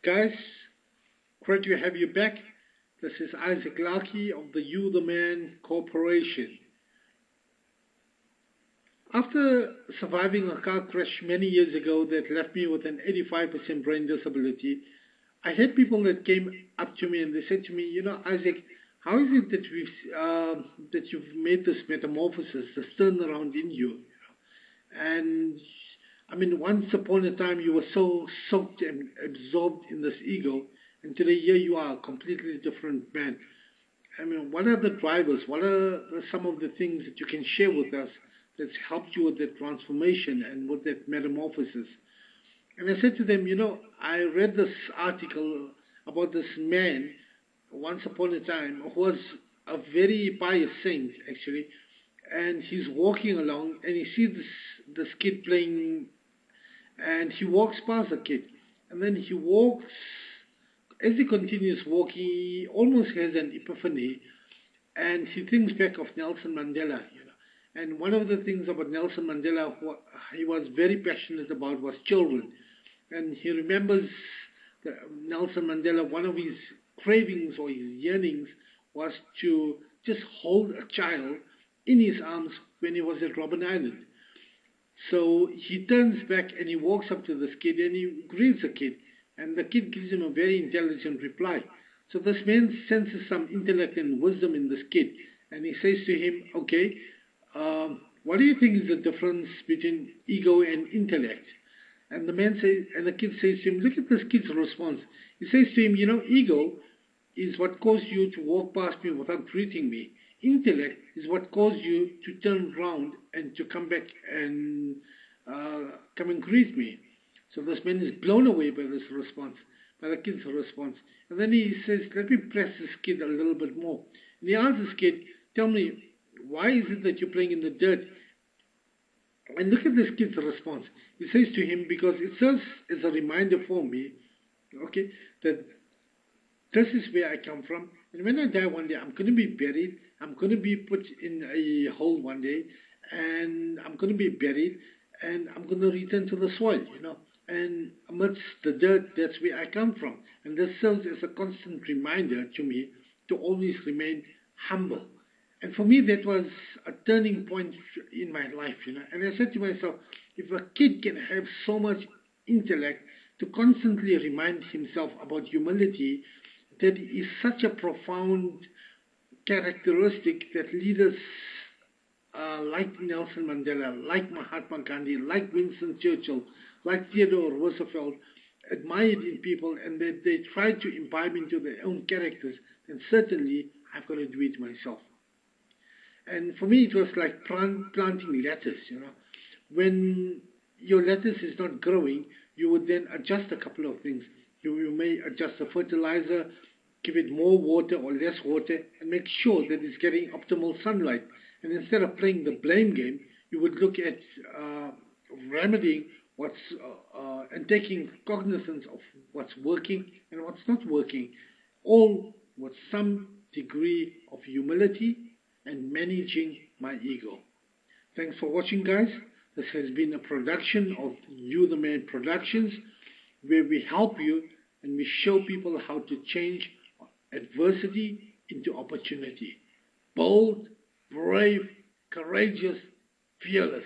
Guys, great to have you back. This is Isaac Larkey of the You the Man Corporation. After surviving a car crash many years ago that left me with an 85% brain disability, I had people that came up to me and they said to me, Isaac, how is it that you've made this metamorphosis, this turnaround in you? And I mean, once upon a time you were so soaked and absorbed in this ego, and today here you are, a completely different man. I mean, what are the drivers? What are some of the things that you can share with us that's helped you with that transformation and with that metamorphosis? And I said to them, I read this article about this man once upon a time who was a very pious saint, actually, and he's walking along and he sees this kid playing, and he walks past the kid, and then he walks, as he continues walking, he almost has an epiphany, and he thinks back of Nelson Mandela, And one of the things about Nelson Mandela, what he was very passionate about was children. And he remembers that Nelson Mandela, one of his cravings or his yearnings was to just hold a child in his arms when he was at Robben Island. So he turns back and he walks up to this kid and he greets the kid. And the kid gives him a very intelligent reply. So this man senses some intellect and wisdom in this kid. And he says to him, okay, what do you think is the difference between ego and intellect? And the man says, and the kid says to him, look at this kid's response. He says to him, ego is what caused you to walk past me without greeting me. Intellect is what caused you to turn around and to come back and come and greet me. So this man is blown away by this response, by the kid's response. And then he says, let me press this kid a little bit more. And he asks this kid, tell me, why is it that you're playing in the dirt? And look at this kid's response. He says to him, because it serves as a reminder for me, okay, that this is where I come from. And when I die one day, I'm going to be buried. I'm going to be put in a hole one day. And I'm going to be buried. And I'm going to return to the soil, And amidst the dirt, that's where I come from. And this serves as a constant reminder to me to always remain humble. And for me, that was a turning point in my life, And I said to myself, if a kid can have so much intellect to constantly remind himself about humility, that is such a profound characteristic that leaders like Nelson Mandela, like Mahatma Gandhi, like Winston Churchill, like Theodore Roosevelt admired in people, and that they try to imbibe into their own characters, then certainly I've got to do it myself. And for me, it was like planting lettuce, When your lettuce is not growing, you would then adjust a couple of things. You may adjust the fertilizer, give it more water or less water, and make sure that it's getting optimal sunlight. And instead of playing the blame game, you would look at remedying and taking cognizance of what's working and what's not working, all with some degree of humility and managing my ego. Thanks for watching, guys. This has been a production of You the Man Productions, where we help you and we show people how to change adversity into opportunity. Bold, brave, courageous, fearless.